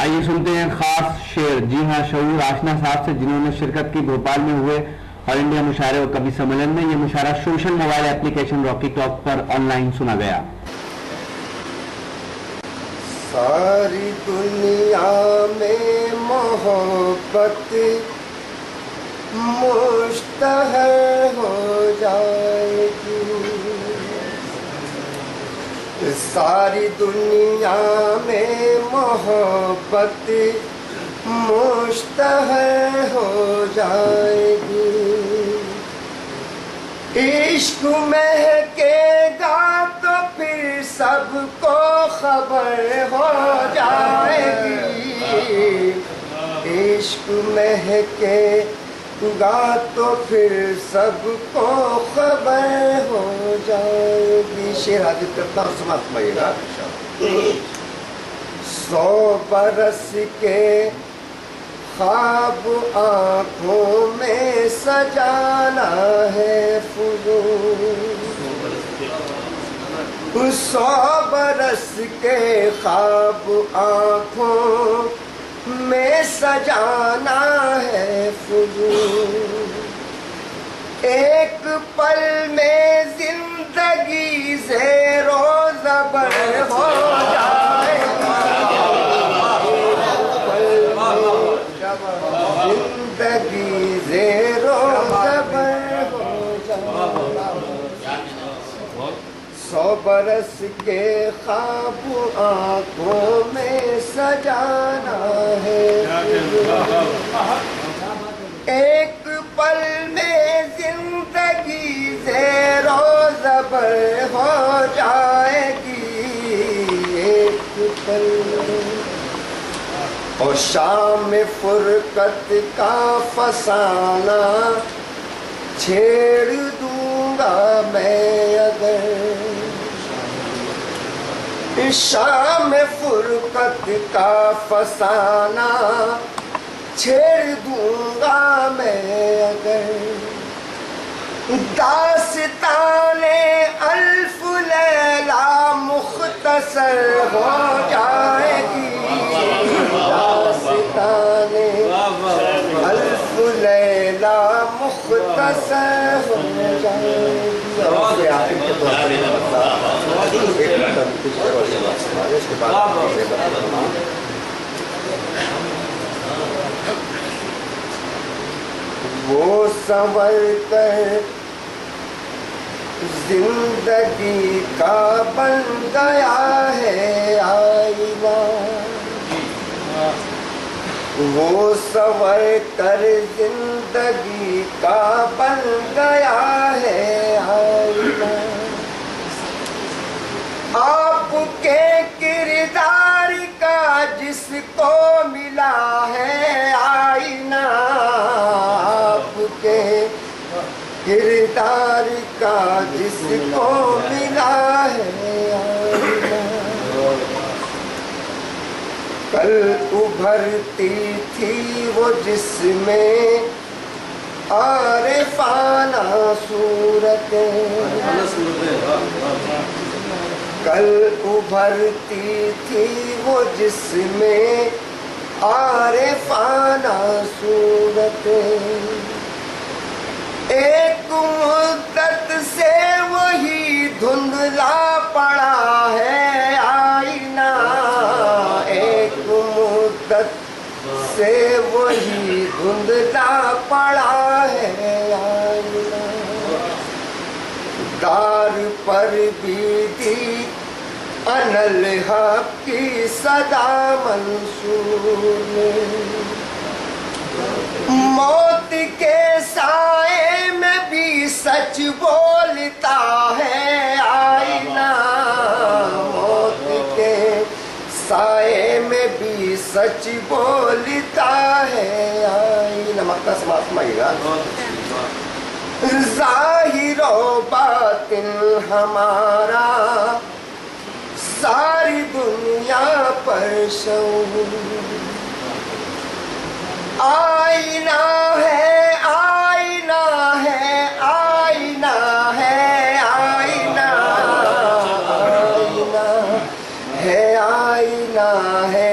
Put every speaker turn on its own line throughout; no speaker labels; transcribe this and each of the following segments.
آئیے سنتے ہیں خاص شعر جی ہاں شعور آشنا صاحب سے، جنہوں نے شرکت کی بھوپال میں ہوئے آل انڈیا مشاعرے اور کبھی سمیلن میں. یہ مشاعرہ social mobile application Rocky talk per on line سنا گیا.
ساری دنیا میں محبت مشتہر ہو جائے گی، ساری دنیا میں محبت مشتہر ہو جائے گی. عشق مہکے گا تو پھر سب کو خبر ہو جائے گی. عشق مہکے گا تو پھر سب کو خبر ہو جائے گی. شعر حاضر کرتا ہوں، سماعت فرمائیے گا. 100 برس کے خواب آنکھوں میں سجانا ہے فضول، 100 برس کے خواب آنکھوں میں سجانا ہے فضول. ایک پل میں زندگی زیر و زبر ہو جائے گی، زندگی زیر و زبر ہو جائے. 100 برس کے خواب آنکھوں میں سجانا ہے، ایک پل میں زندگی زیر و زبر ہو جائے گی. ایک پل اور شام فرقت کا فسانہ چھیڑ دوں گا میں اگر، شام فرقت کا فسانہ چھیڑ دوں گا میں اگر. داستان الف لیلہ مختصر ہو جائے گی، داستان الف لیلہ مختصر ہو جائے گی. وہ سنور کر زندگی کا بن گیا ہے آئینہ، وہ سنور کر زندگی کا بن گیا ہے آئینہ. آپ کے کردار کا جس کو ملا ہے آئینہ، آپ کے کردار کا جس کو ملا ہے آئینہ. کل ابھرتی تھی وہ جس میں عارفانہ صورتیں، کل ابھرتی تھی وہ جس میں عارفانہ صورتیں. ایک مدت سے وہی دھندلا پڑا ہے آئینہ، ایک مدت سے وہی دھندلا پڑا ہے آئینہ. دار پر بھی دی انالحق کی صدا منصور میں، موت کے سائے میں بھی سچ بولتا ہے آئینہ، موت کے سائے میں بھی سچ بولتا ہے آئینہ. مقطع سماعت فرمائیے گا. ظاہر و باطن ہمارا ساری دنیا پر شعور، آئینہ ہے آئینہ ہے آئینہ ہے آئینہ، آئینہ ہے آئینہ ہے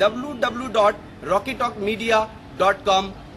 www.rockytalkmedia.com